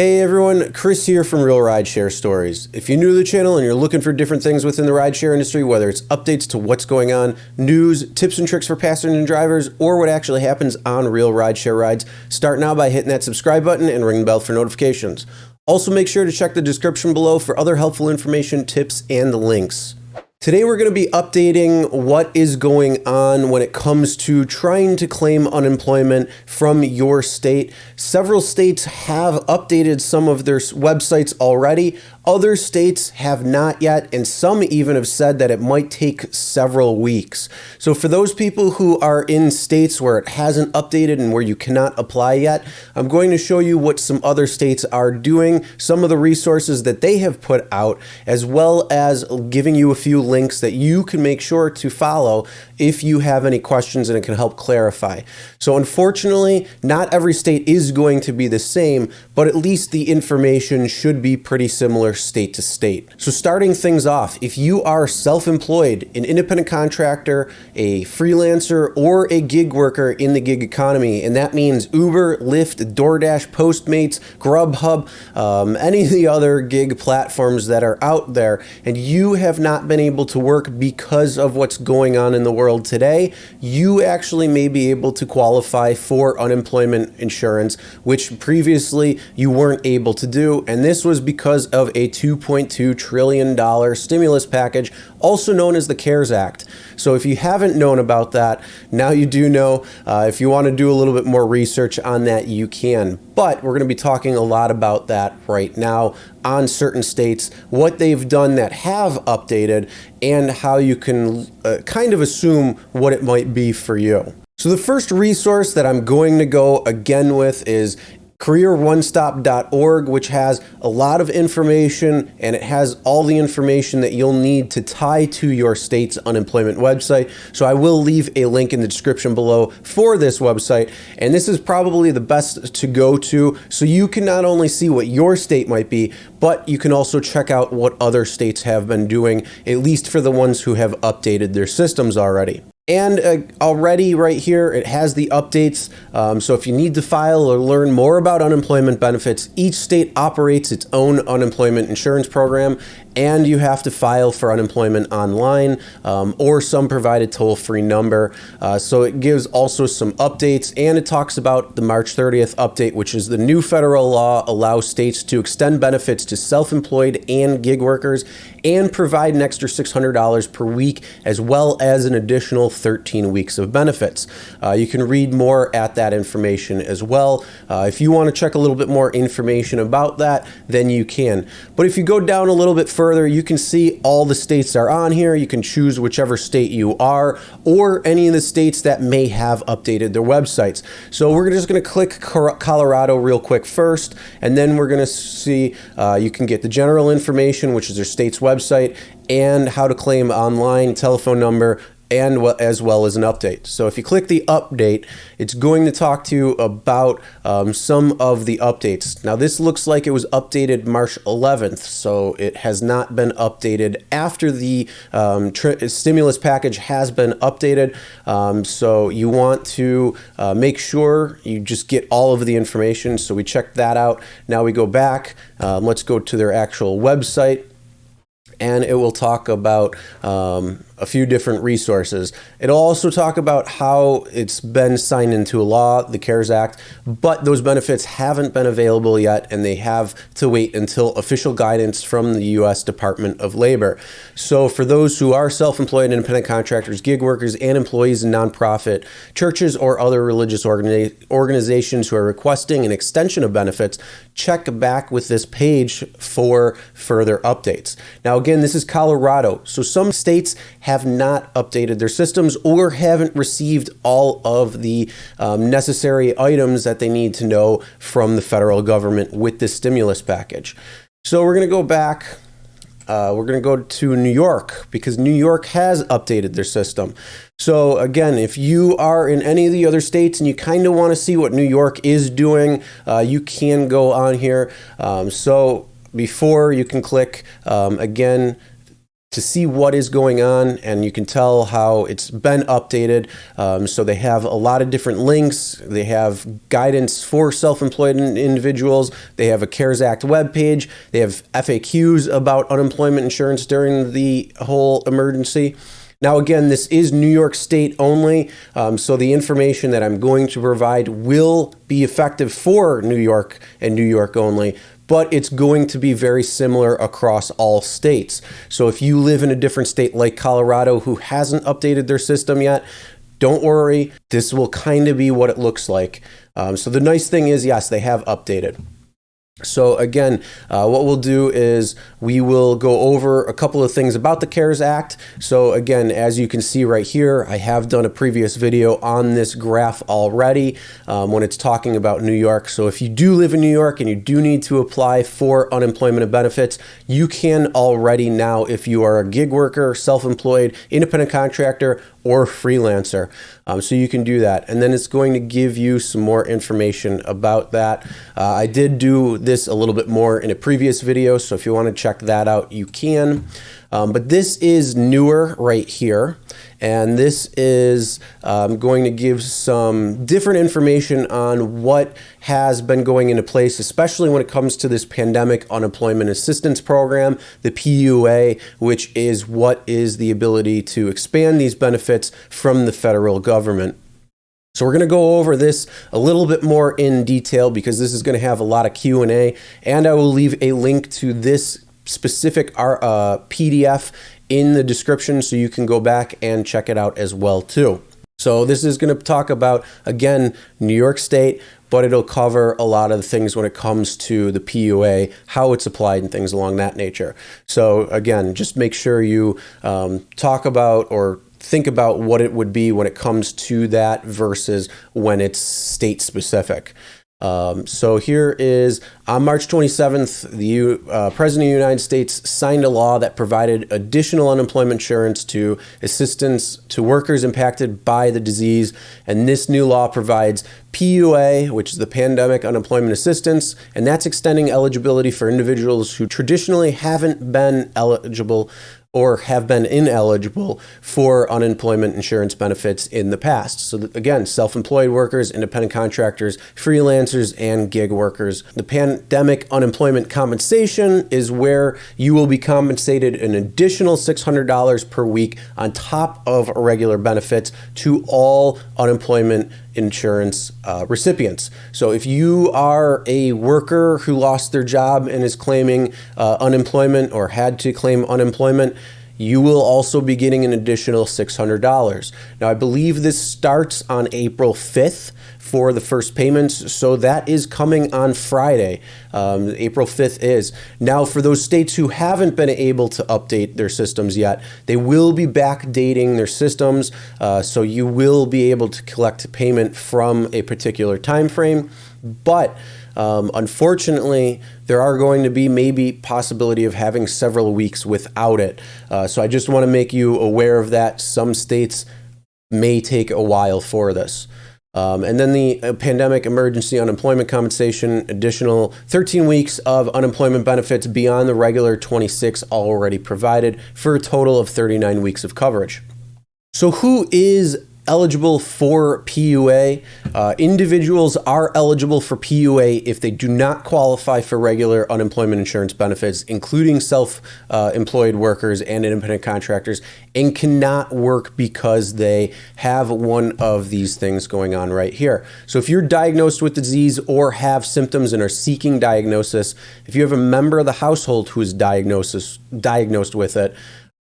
Hey everyone, Chris here from Real Rideshare Stories. If you're new to the channel and you're looking for different things within the rideshare industry, whether it's updates to what's going on, news, tips and tricks for passengers and drivers, or what actually happens on real rideshare rides, start now by hitting that subscribe button and ring the bell for notifications. Also make sure to check the description below for other helpful information, tips, and links. Today we're going to be updating what is going on when it comes to trying to claim unemployment from your state. Several states have updated some of their websites already. Other states have not yet, and some even have said that it might take several weeks. So for those people who are in states where it hasn't updated and where you cannot apply yet, I'm going to show you what some other states are doing, some of the resources that they have put out, as well as giving you a few links that you can make sure to follow if you have any questions and it can help clarify. So unfortunately, not every state is going to be the same, but at least the information should be pretty similar state to state. So starting things off, if you are self-employed, an independent contractor, a freelancer, or a gig worker in the gig economy, and that means Uber, Lyft, DoorDash, Postmates, Grubhub, any of the other gig platforms that are out there, and you have not been able to work because of what's going on in the world today, you actually may be able to qualify for unemployment insurance, which previously you weren't able to do, and this was because of a $2.2 trillion stimulus package, also known as the CARES Act. So if you haven't known about that, now you do know. If you want to do a little bit more research on that, you can. But we're going to be talking a lot about that right now on certain states, what they've done that have updated, and how you can kind of assume what it might be for you. So the first resource that I'm going to go again with is careeronestop.org, which has a lot of information, and it has all the information that you'll need to tie to your state's unemployment website. So I will leave a link in the description below for this website, and this is probably the best to go to, so you can not only see what your state might be, but you can also check out what other states have been doing, at least for the ones who have updated their systems already. And already right here, it has the updates. So if you need to file or learn more about unemployment benefits, each state operates its own unemployment insurance program, and you have to file for unemployment online, or some provide a toll-free number. So it gives also some updates, and it talks about the March 30th update, which is the new federal law allows states to extend benefits to self-employed and gig workers and provide an extra $600 per week, as well as an additional 13 weeks of benefits. You can read more at that information as well. If you want to check a little bit more information about that, then you can. But if you go down a little bit further, you can see all the states are on here. You can choose whichever state you are, or any of the states that may have updated their websites. So we're just going to click Colorado real quick first, and then we're going to see you can get the general information, which is their state's website, and how to claim online, telephone number, and as well as an update. So if you click the update, it's going to talk to you about some of the updates. Now this looks like it was updated March 11th, so it has not been updated after the stimulus package has been updated. So you want to make sure you just get all of the information. So we checked that out. Now we go back. Let's go to their actual website, and it will talk about a few different resources. It'll also talk about how it's been signed into a law, the CARES Act, but those benefits haven't been available yet, and they have to wait until official guidance from the U.S. Department of Labor. So for those who are self-employed, independent contractors, gig workers, and employees in nonprofit, churches, or other religious organizations who are requesting an extension of benefits, check back with this page for further updates. Now again, this is Colorado, so some states have not updated their systems or haven't received all of the necessary items that they need to know from the federal government with this stimulus package. So we're going to go back. We're going to go to New York, because New York has updated their system. So again, if you are in any of the other states and you kind of want to see what New York is doing, you can go on here. So before you can click again to see what is going on, and you can tell how it's been updated. So they have a lot of different links. They have guidance for self-employed individuals. They have a CARES Act webpage. They have FAQs about unemployment insurance during the whole emergency. Now, again, this is New York State only, so the information that I'm going to provide will be effective for New York and New York only, but it's going to be very similar across all states. So if you live in a different state like Colorado who hasn't updated their system yet, don't worry, this will kind of be what it looks like. So the nice thing is, yes, they have updated. So again, what we'll do is we will go over a couple of things about the CARES Act. So again, as you can see right here, I have done a previous video on this graph already when it's talking about New York. So if you do live in New York and you do need to apply for unemployment benefits, you can already now if you are a gig worker, self-employed, independent contractor, or freelancer. So you can do that. And then it's going to give you some more information about that. I did do this a little bit more in a previous video, so if you want to check that out, you can. But this is newer right here, and this is going to give some different information on what has been going into place, especially when it comes to this Pandemic Unemployment Assistance Program, the PUA, which is what is the ability to expand these benefits from the federal government. So we're going to go over this a little bit more in detail because this is going to have a lot of Q&A, and I will leave a link to this specific PDF in the description so you can go back and check it out as well too. So this is going to talk about, again, New York State, but it'll cover a lot of the things when it comes to the PUA, how it's applied and things along that nature. So again, just make sure you talk about or think about what it would be when it comes to that versus when it's state specific. So here is, on March 27th, the President of the United States signed a law that provided additional unemployment insurance to assistance to workers impacted by the disease. And this new law provides PUA, which is the Pandemic Unemployment Assistance, and that's extending eligibility for individuals who traditionally haven't been eligible or have been ineligible for unemployment insurance benefits in the past. So that, again, self-employed workers, independent contractors, freelancers, and gig workers. The pandemic unemployment compensation is where you will be compensated an additional $600 per week on top of regular benefits to all unemployment insurance recipients. So if you are a worker who lost their job and is claiming unemployment or had to claim unemployment, you will also be getting an additional $600. Now, I believe this starts on April 5th for the first payments, so that is coming on Friday. April 5th is. Now, for those states who haven't been able to update their systems yet, they will be backdating their systems, so you will be able to collect payment from a particular time frame. But unfortunately, there are going to be maybe possibility of having several weeks without it. So I just want to make you aware of that. Some states may take a while for this. And then the Pandemic Emergency Unemployment Compensation, additional 13 weeks of unemployment benefits beyond the regular 26 already provided for a total of 39 weeks of coverage. So who is eligible for PUA? Individuals are eligible for PUA if they do not qualify for regular unemployment insurance benefits, including self-employed workers and independent contractors, and cannot work because they have one of these things going on right here. So if you're diagnosed with disease or have symptoms and are seeking diagnosis, if you have a member of the household who is diagnosed with it,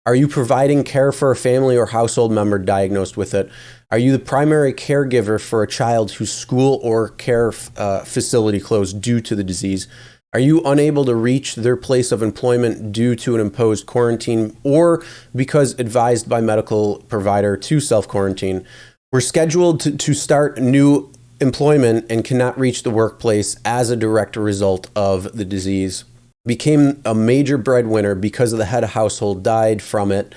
are you providing care for a family or household member diagnosed with it? Are you the primary caregiver for a child whose school or care facility closed due to the disease? Are you unable to reach their place of employment due to an imposed quarantine or because advised by medical provider to self-quarantine? We're scheduled to start new employment and cannot reach the workplace as a direct result of the disease. Became a major breadwinner because of the head of household died from it,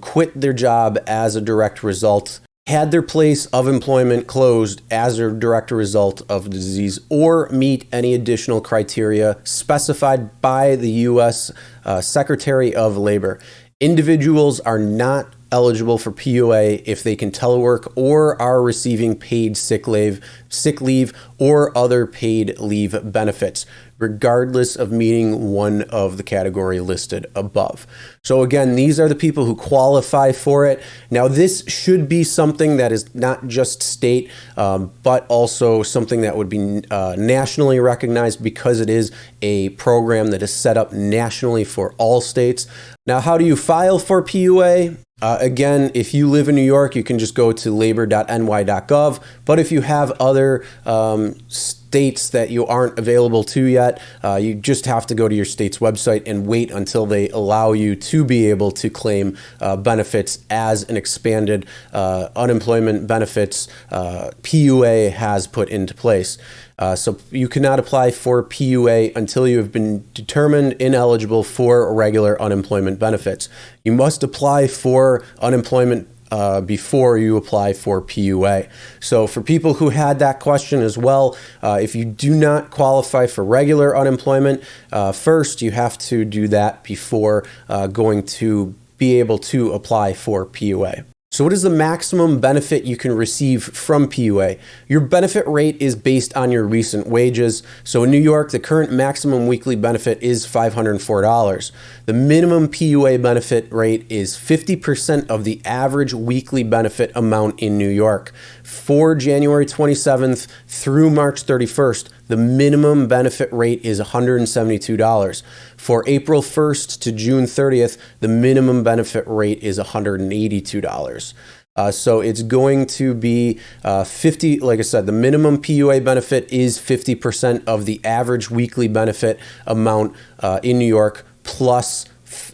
quit their job as a direct result, had their place of employment closed as a direct result of the disease, or meet any additional criteria specified by the U.S. Secretary of Labor. Individuals are not eligible for PUA if they can telework or are receiving paid sick leave or other paid leave benefits, regardless of meeting one of the category listed above. So again, these are the people who qualify for it. Now, this should be something that is not just state, but also something that would be nationally recognized, because it is a program that is set up nationally for all states. Now, how do you file for PUA? Again, if you live in New York, you can just go to labor.ny.gov. But if you have other states that you aren't available to yet, you just have to go to your state's website and wait until they allow you to be able to claim benefits as an expanded unemployment benefits PUA has put into place. So you cannot apply for PUA until you have been determined ineligible for regular unemployment benefits. You must apply for unemployment before you apply for PUA. So for people who had that question as well, if you do not qualify for regular unemployment, first you have to do that before going to be able to apply for PUA. So what is the maximum benefit you can receive from PUA? Your benefit rate is based on your recent wages. So in New York, the current maximum weekly benefit is $504. The minimum PUA benefit rate is 50% of the average weekly benefit amount in New York. For January 27th through March 31st, the minimum benefit rate is $172. For April 1st to June 30th, the minimum benefit rate is $182. So it's going to be 50, like I said, the minimum PUA benefit is 50% of the average weekly benefit amount in New York plus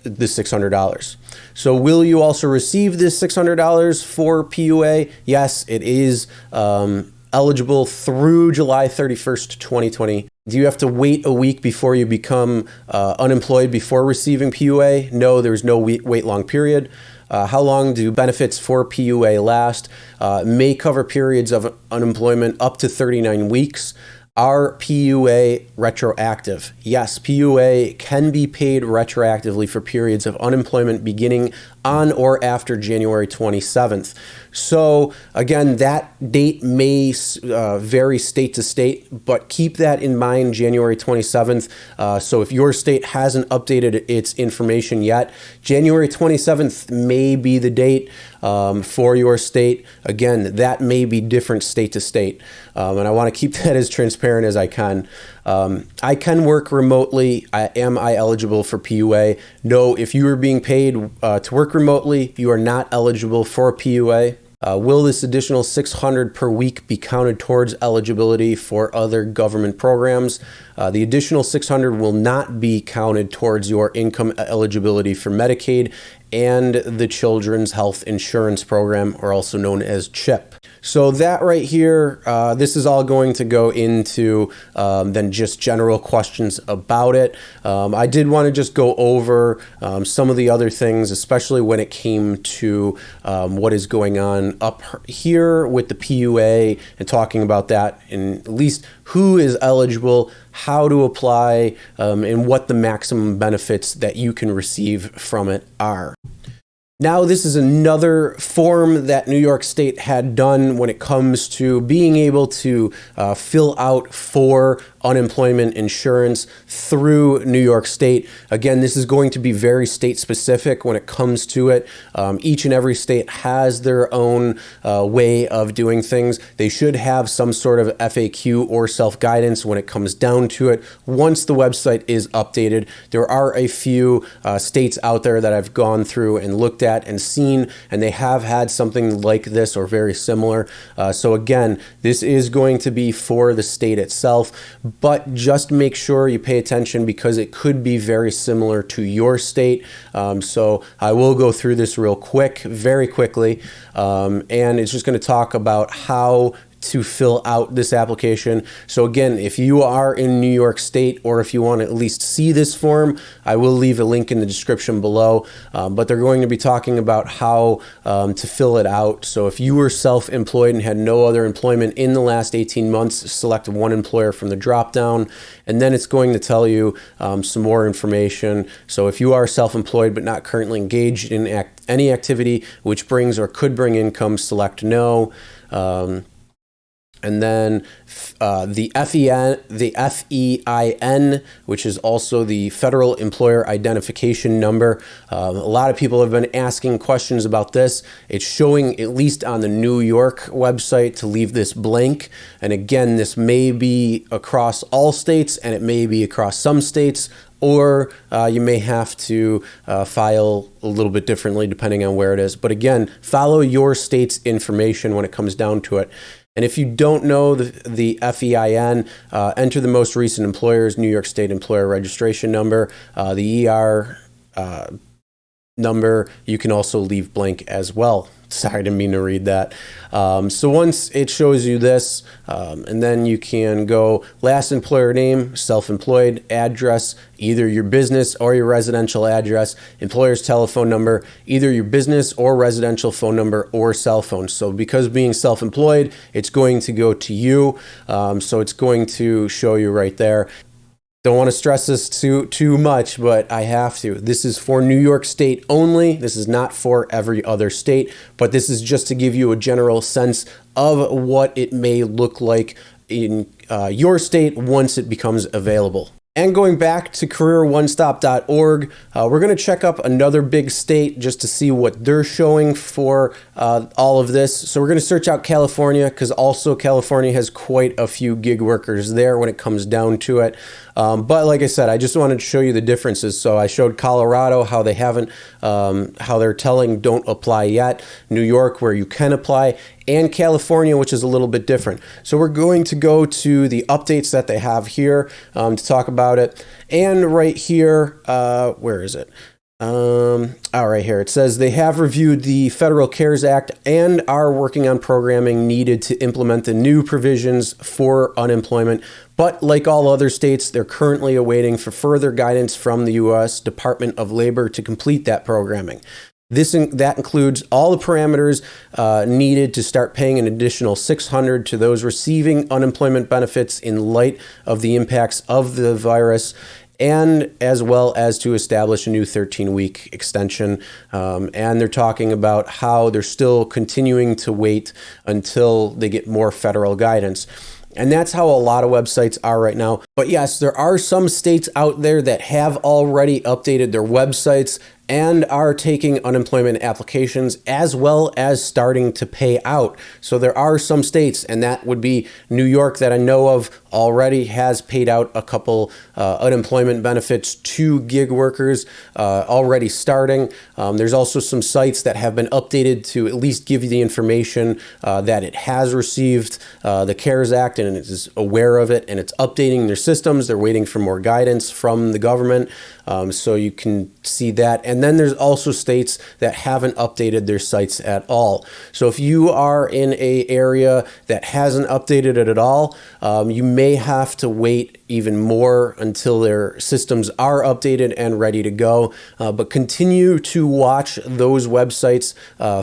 the $600. So will you also receive this $600 for PUA? Yes, it is eligible through July 31st, 2020. Do you have to wait a week before you become unemployed before receiving PUA? No, there's no wait long period. How long do benefits for PUA last? May cover periods of unemployment up to 39 weeks. Are PUA retroactive? Yes, PUA can be paid retroactively for periods of unemployment beginning on or after January 27th. So again, that date may vary state to state, but keep that in mind, January 27th. So if your state hasn't updated its information yet, January 27th may be the date for your state. Again, that may be different state to state. And I want to keep that as transparent as I can. I can work remotely. Am I eligible for PUA? No, if you are being paid to work remotely, you are not eligible for PUA. Will this additional $600 per week be counted towards eligibility for other government programs? The additional $600 will not be counted towards your income eligibility for Medicaid and the Children's Health Insurance Program, or also known as CHIP. So that right here, this is all going to go into then just general questions about it. I did want to just go over some of the other things, especially when it came to what is going on up here with the PUA and talking about that, and at least who is eligible, how to apply, and what the maximum benefits that you can receive from it are. Now, this is another form that New York State had done when it comes to being able to fill out for unemployment insurance through New York State. Again, this is going to be very state specific when it comes to it. Each and every state has their own way of doing things. They should have some sort of FAQ or self-guidance when it comes down to it. Once the website is updated, there are a few states out there that I've gone through and looked at and seen, and they have had something like this or very similar. So again, this is going to be for the state itself, but just make sure you pay attention because it could be very similar to your state. So I will go through this real quick, very quickly, and it's just going to talk about how to fill out this application. So again, if you are in New York State, or if you want to at least see this form, I will leave a link in the description below, but they're going to be talking about how to fill it out. So if you were self-employed and had no other employment in the last 18 months, select one employer from the drop down, and then it's going to tell you some more information. So if you are self-employed but not currently engaged in any activity which brings or could bring income, select no. And then the FEIN, which is also the Federal Employer Identification Number. A lot of people have been asking questions about this. It's showing, at least on the New York website, to leave this blank. And again, this may be across all states, and it may be across some states, or you may have to file a little bit differently depending on where it is. But again, follow your state's information when it comes down to it. And if you don't know the FEIN, enter the most recent employer's New York State Employer Registration Number, the ER number. You can also leave blank as well. Sorry, I didn't mean to read that. So once it shows you this, and then you can go last employer name, self-employed, address, either your business or your residential address, employer's telephone number, either your business or residential phone number or cell phone. So because being self-employed, it's going to go to you. So it's going to show you right there. Don't want to stress this too much, but I have to. This is for New York State only. This is not for every other state, but this is just to give you a general sense of what it may look like in your state once it becomes available. And going back to careeronestop.org, we're going to check up another big state just to see what they're showing for all of this. So we're going to search out California, because also California has quite a few gig workers there when it comes down to it. But like I said, I just wanted to show you the differences. So I showed Colorado, how they haven't, how they're telling don't apply yet. New York, where you can apply, and California, which is a little bit different. So we're going to go to the updates that they have here to talk about it. And right here, where is it? Right here, it says they have reviewed the Federal CARES Act and are working on programming needed to implement the new provisions for unemployment. But like all other states, they're currently awaiting for further guidance from the U.S. Department of Labor to complete that programming. That includes all the parameters needed to start paying an additional $600 to those receiving unemployment benefits in light of the impacts of the virus, and as well as to establish a new 13-week extension. And they're talking about how they're still continuing to wait until they get more federal guidance. And that's how a lot of websites are right now. But yes, there are some states out there that have already updated their websites and are taking unemployment applications, as well as starting to pay out. So there are some states, and that would be New York, that I know of already has paid out a couple unemployment benefits to gig workers already starting. There's also some sites that have been updated to at least give you the information that it has received the CARES Act and it is aware of it, and it's updating their systems. They're waiting for more guidance from the government. So you can see that. And then there's also states that haven't updated their sites at all. So if you are in an area that hasn't updated it at all, you may have to wait even more until their systems are updated and ready to go. But continue to watch those websites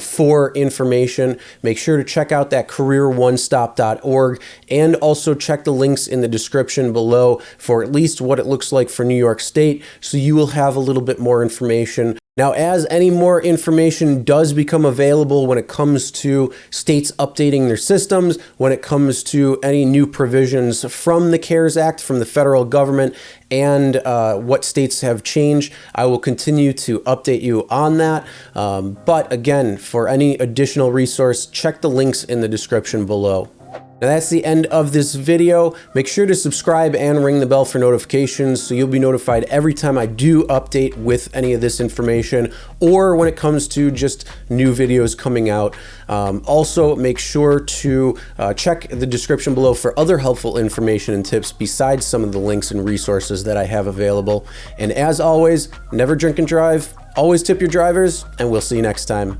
for information. Make sure to check out that careeronestop.org, and also check the links in the description below for at least what it looks like for New York State, so you will have a little bit more information. Now, as any more information does become available when it comes to states updating their systems, when it comes to any new provisions from the CARES Act, from the federal government, and what states have changed, I will continue to update you on that. But again, for any additional resource, check the links in the description below. Now that's the end of this video. Make sure to subscribe and ring the bell for notifications so you'll be notified every time I do update with any of this information, or when it comes to just new videos coming out. Also, make sure to check the description below for other helpful information and tips besides some of the links and resources that I have available. And as always, never drink and drive, always tip your drivers, and we'll see you next time.